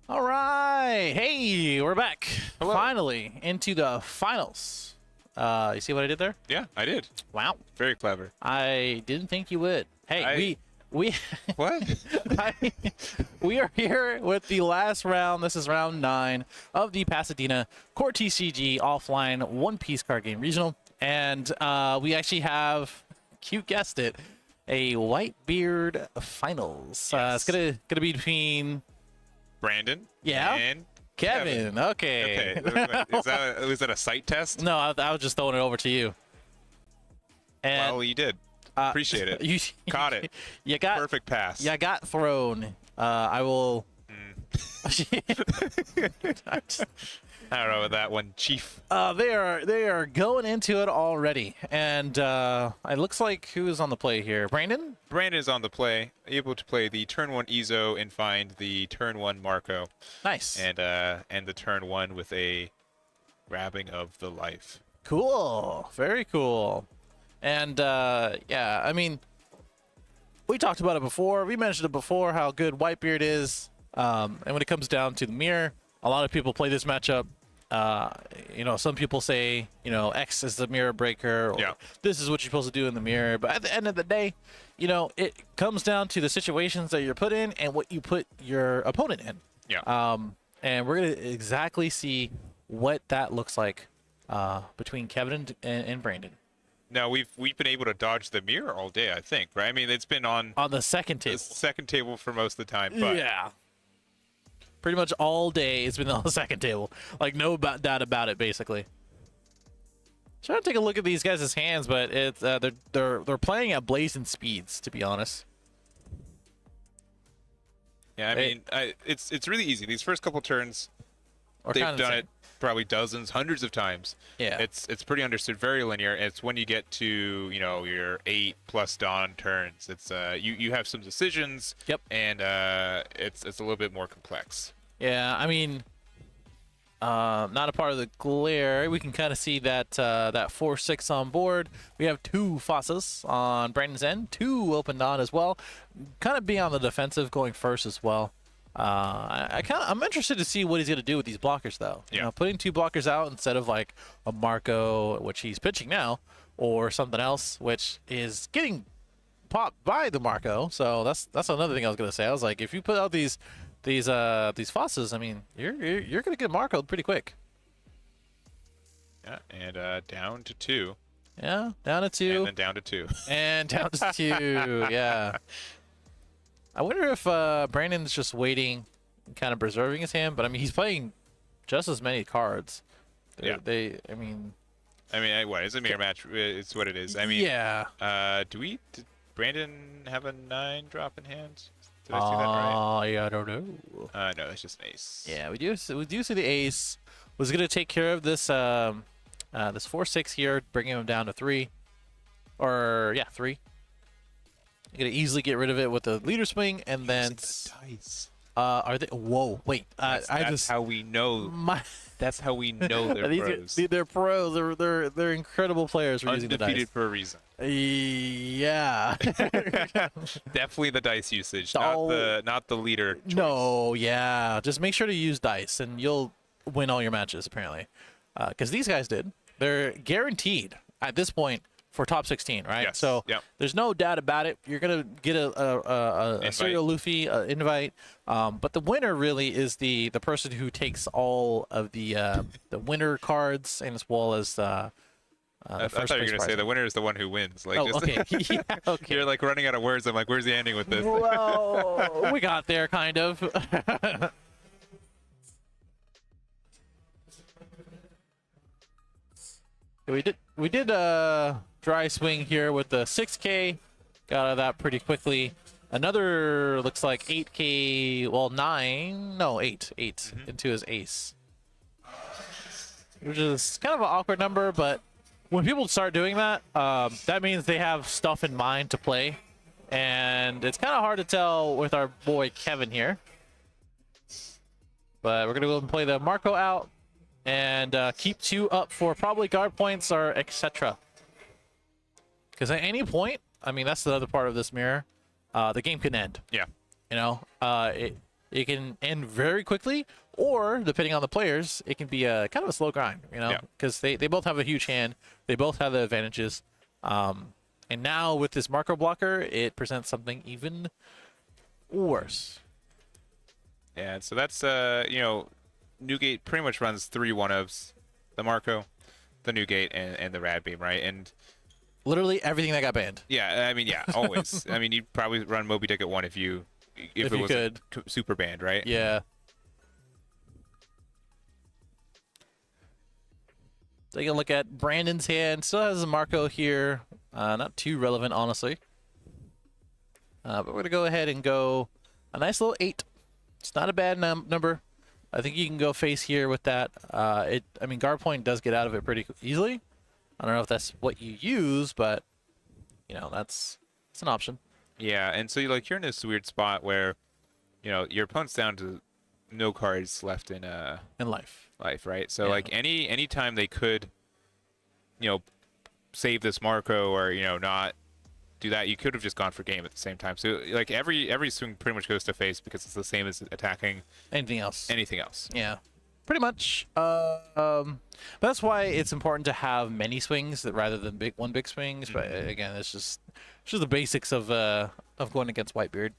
All right. Hey, we're back. Hello. Finally into the finals. You see what I did there? Yeah, I did. Wow. Very clever. I didn't think you would. Hey, we What? we are here with the last round. This is round 9 of the Pasadena CoreTCG offline one-piece card game regional, and we actually have, you guessed it, a Whitebeard finals. Yes. It's gonna be between Brandon. Yeah? And Kevin. Okay. Okay. Was that a sight test? No, I was just throwing it over to you. And Well, you did. Appreciate it. You Caught it. You got Perfect pass. You got thrown. I will. I don't know about that one, Chief. They are going into it already, and it looks like who's on the play here? Brandon. Brandon is on the play, able to play the turn 1 Ezo and find the turn 1 Marco, Nice. and the turn 1 with a grabbing of the life. Cool. Very cool. And yeah, I mean, we talked about it before. We mentioned it before how good Whitebeard is. And when it comes down to the mirror, a lot of people play this matchup. You know, some people say, you know, X is the mirror breaker, or Yeah. this is what you're supposed to do in the mirror. But at the end of the day, you know, it comes down to the situations that you're put in and what you put your opponent in. Yeah. And we're gonna exactly see what that looks like between Kevin and Brandon Now we've been able to dodge the mirror all day, I think, right? I mean, it's been on the second the table. second table for most of the time, but Yeah. Pretty much all day it's been on the second table. Like, no doubt about it, basically. Trying to take a look at these guys' hands, but it's they're playing at blazing speeds, to be honest. yeah, I mean, it's really easy. These first couple turns, Or they've kinda done insane. it probably dozens, hundreds of times. Yeah. It's pretty understood, very linear. It's when you get to, you know, your 8+ dawn turns. It's you have some decisions. Yep. And it's a little bit more complex. Yeah, I mean, not a part of the glare. We can kind of see that that 4/6 on board. We have 2 Fossas on Brandon's end, 2 opened on as well. Kind of being on the defensive, going first as well. I'm interested to see what he's gonna do with these blockers, though. Yeah. You know, putting 2 blockers out instead of like a Marco, which he's pitching now, or something else, which is getting popped by the Marco. So that's another thing I was gonna say. I was like, if you put out these Fossas, I mean, you're gonna get Marco'd pretty quick. Yeah. And down to 2. Yeah, down to 2. And then down to 2. And down to 2. Yeah. I wonder if Brandon's just waiting, kind of preserving his hand. But I mean, he's playing just as many cards. Yeah. I mean. I mean, what? It's a mirror match. It's what it is. I mean. Yeah. Did Brandon have a 9 drop in hand? Did I see that right? Yeah, I don't know. No, it's just an ace. Yeah, we do see the ace was gonna take care of this this 4/6 here, bringing him down to 3, or yeah, 3. You're gonna easily get rid of it with the leader swing, and then Dice. are they? Whoa, wait! That's how we know. That's how we know they're pros. They're pros. They're incredible players for using the dice. Undefeated for a reason. Yeah. Definitely the dice usage, Oh. not the leader choice. No, yeah. Just make sure to use dice, and you'll win all your matches, apparently. Because these guys did. They're guaranteed at this point for top 16, right? Yes, So yep. there's no doubt about it. You're gonna get a serial Luffy invite, but the winner really is the person who takes all of the winner cards, and as well as I thought you were gonna say the winner is the one who wins. Like, Oh, just, okay. Yeah, okay. You're like running out of words. I'm like, where's the ending with this? Well, we got there, kind of. We did dry swing here with the 6K. Got out of that pretty quickly. Another looks like 8K. Well, 8 into his ace, which is kind of an awkward number. But when people start doing that, that means they have stuff in mind to play, and it's kind of hard to tell with our boy Kevin here. But we're gonna go and play the Marco out. And keep 2 up for probably guard points or etc. Because at any point, I mean, that's the other part of this mirror, the game can end. Yeah. You know, it can end very quickly, or depending on the players, it can be a kind of a slow grind, you know, Yeah. because they both have a huge hand. They both have the advantages. And now with this Marco blocker, it presents something even worse. Yeah, and so that's you know, Newgate pretty much runs 3 one-ofs, the Marco, the Newgate, and the Rad Beam, right? And Literally everything that got banned. yeah, I mean, yeah, always. I mean, you'd probably run Moby Dick at 1 if If it you was could. super banned, right? Yeah. Taking a look at Brandon's hand. Still has a Marco here. Not too relevant, honestly. But we're going to go ahead and go a nice little 8. It's not a bad number. I think you can go face here with that. I mean, guard point does get out of it pretty easily. I don't know if that's what you use, but, you know, that's an option. Yeah, and so you're in this weird spot where, you know, your opponent's down to no cards left in In life. life, right? So Yeah. like any time they could, you know, save this Marco or, you know, not do that, you could have just gone for game at the same time. So like every swing pretty much goes to face because it's the same as attacking Anything else? anything else. Yeah, pretty much. That's why it's important to have many swings rather than one big swings. But again, it's just the basics of going against Whitebeard.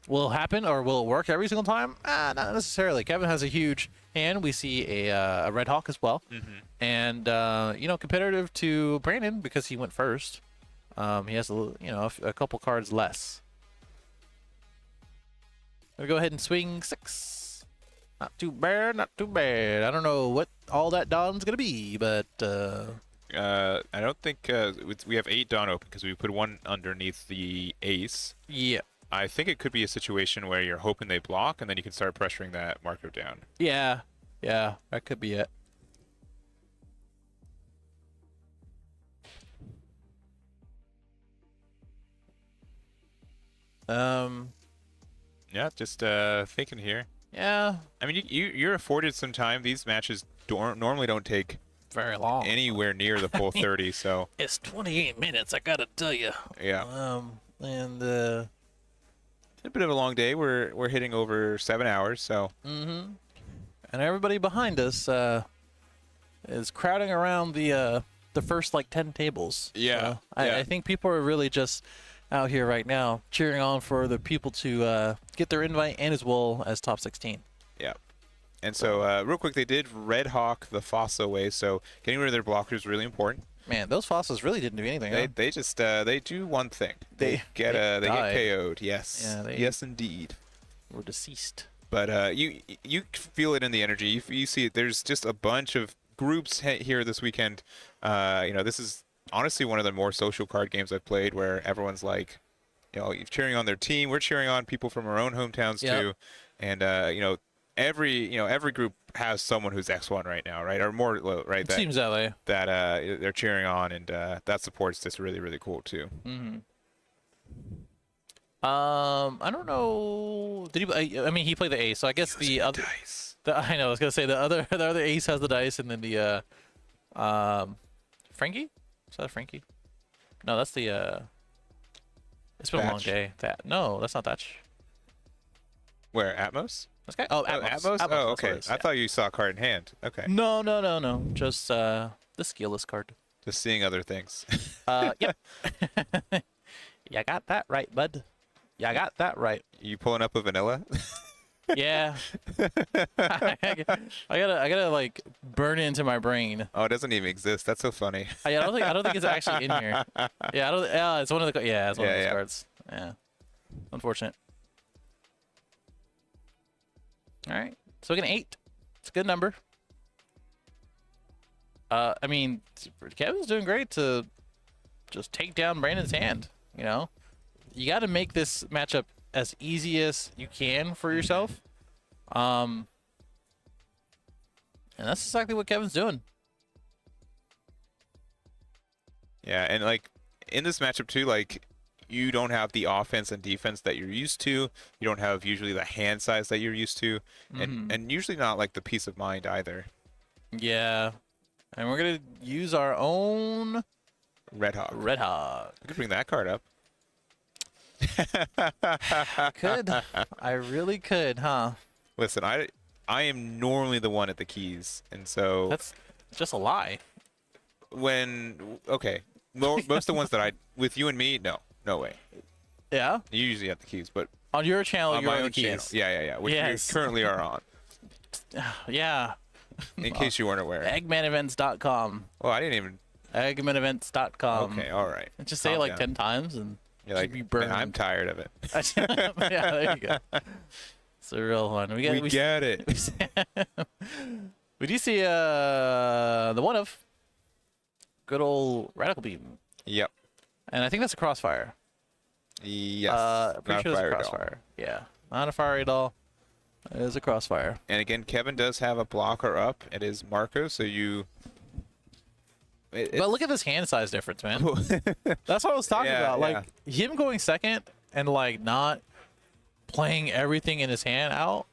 Will it happen or will it work every single time? Not necessarily. Kevin has a huge hand. We see a Red Hawk as well, and you know, competitive to Brandon because he went first. He has a couple cards less. Gonna go ahead and swing 6. Not too bad, not too bad. I don't know what all that Don's gonna be, but I don't think we have 8 Dawn open because we put 1 underneath the ace. yeah, I think it could be a situation where you're hoping they block and then you can start pressuring that Marco down. yeah, that could be it. Yeah, just thinking here. Yeah, I mean, you're afforded some time. These matches normally don't take very long. anywhere near the full 30, so It's 28 minutes. I gotta tell you. yeah. And It's a bit of a long day. We're hitting over 7 hours, so and everybody behind us is crowding around the first like 10 tables. Yeah, So yeah. I think people are really just out here right now cheering on for the people to get their invite and as well as top 16. yeah. And so real quick, they did Red Hawk the Fossa away, so getting rid of their blockers is really important. Man, those fossils really didn't do anything. Huh? They just they do one thing. They get died. KO'd. Yes. Yeah, yes, indeed. Were deceased. But you feel it in the energy. You see it. There's just a bunch of groups here this weekend. You know, this is honestly one of the more social card games I've played, where everyone's like, you know, cheering on their team. We're cheering on people from our own hometowns too, and you know, every group has someone who's X1 right now, right, or more, right? It seems that way. That they're cheering on, and that support's just really, really cool too. I don't know. Did he? I mean, he played the ace, so I guess the other. Dice. I know. I was gonna say the other ace has the dice, and then the Frankie. Is that Frankie? No, that's the It's been a long Thatch. day. No, that's not Thatch. Where Atmos? This guy. Oh, Oh, Atmos. Atmos? Atmos, Oh, that's what okay. it is, I yeah. thought you saw a card in hand. Okay. No. Just the skillless card. Just seeing other things. Yep. You got that right, bud. You got that right. You pulling up a vanilla? Yeah. I gotta like burn it into my brain. Oh, it doesn't even exist. That's so funny. I don't think it's actually in here. Yeah, I don't. Yeah, it's one of the. Yeah, it's one of Yeah, those yeah. cards. Yeah. Unfortunate. All right. So we get an 8. It's a good number. I mean, Kevin's doing great to just take down Brandon's hand. You know, you got to make this matchup as easy as you can for yourself. And that's exactly what Kevin's doing. Yeah, and like in this matchup too, like you don't have the offense and defense that you're used to. You don't have usually the hand size that you're used to, and usually not like the peace of mind either. Yeah. And we're gonna use our own Red Hawk. Red Hawk. I could bring that card up. Could. I really could, huh? Listen, I am normally the one at the keys, and so That's just a lie. okay, most of the ones that with you and me, no way. Yeah? You usually have the keys, but On your channel, on you're my on the own channel, keys. yeah, which Yes. we currently are on. Yeah. In case you weren't aware. Eggmanevents.com. Well, I didn't even. Eggmanevents.com. Okay, all right. Just say it Calm like down. 10 times and You're like, be "Man, burned." I'm tired of it. Yeah, there you go. It's a real one. We get it. We do see the one of good old Radical Beam. Yep. And I think that's a Crossfire. Yes. Pretty sure it's a Crossfire. Yeah. Not a Fiery Doll. It is a Crossfire. And again, Kevin does have a blocker up. It is Marco, so you. But look at this hand size difference, man. That's what I was talking Yeah, about. Like yeah. him going second and like not playing everything in his hand out.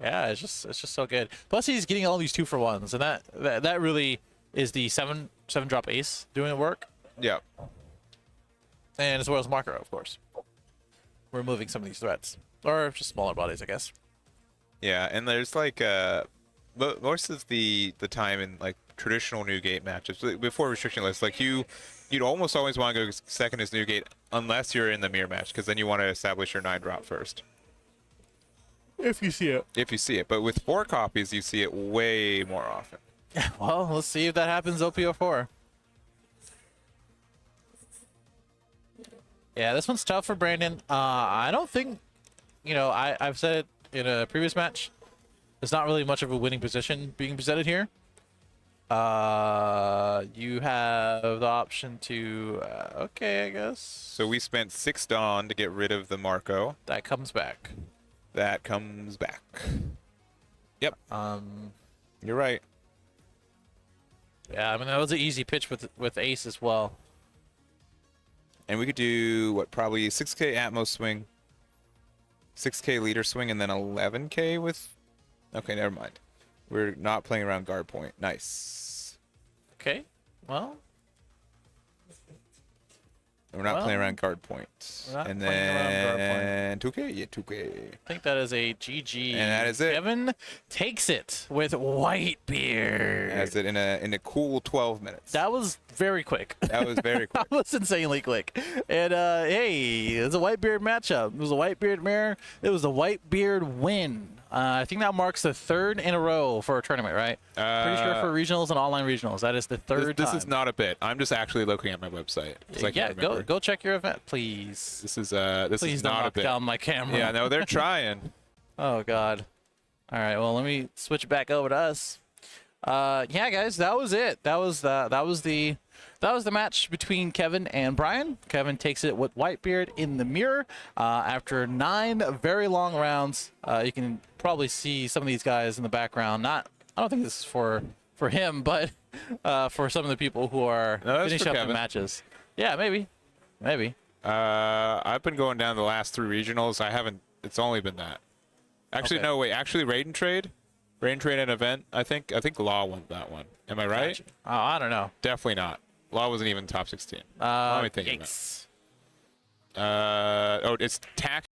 Yeah, it's just so good. Plus he's getting all these 2-for-1s, and that really is the 7 drop ace doing the work. Yep. And as well as Marker, of course. Removing some of these threats. Or just smaller bodies, I guess. Yeah, and there's like most of the time in like traditional Newgate matches before restriction lists, like you'd almost always want to go second as Newgate unless you're in the mirror match, because then you want to establish your 9 drop first. If you see it. If you see it, but with 4 copies, you see it way more often. Well, let's see if that happens OPO4. Yeah, this one's tough for Brandon. I don't think, I've said it in a previous match. There's not really much of a winning position being presented here. You have the option to, okay, I guess. So we spent 6 Dawn to get rid of the Marco. That comes back. That comes back. Yep. You're right. Yeah, I mean, that was an easy pitch with Ace as well. And we could do, what, probably 6k Atmos swing, 6k leader swing, and then 11k with... Okay, never mind. We're not playing around guard point. Nice. Okay, well... We're not playing around guard point. And then 2k? Yeah, 2k. I think that is a GG. And that is it. Kevin takes it with Whitebeard. Has it in a cool 12 minutes. That was very quick. That was very quick. That was insanely quick. And hey, it's a Whitebeard matchup. It was a Whitebeard mirror. It was a Whitebeard win. I think that marks the 3rd in a row for a tournament, right? Pretty sure for regionals and online regionals, that is the 3rd time. This is not a bit. I'm just actually looking at my website. Yeah, go check your event, please. This is Please don't not a knock bit. down my camera. Yeah, no, they're trying. Oh God. All right, well, let me switch back over to us. Yeah, guys, that was it. That was the match between Kevin and Brian. Kevin takes it with Whitebeard in the mirror after 9 very long rounds. You can probably see some of these guys in the background. I don't think this is for him, but for some of the people who are finishing up the matches. Yeah, maybe. I've been going down the last 3 regionals. I haven't. It's only been that. Actually, no, wait. Actually, Raid and Trade and Event. I think Law won that one. Am I right? Gotcha. Oh, I don't know. Definitely not. Law wasn't even top 16. Let me think Yikes. about it. It's tax.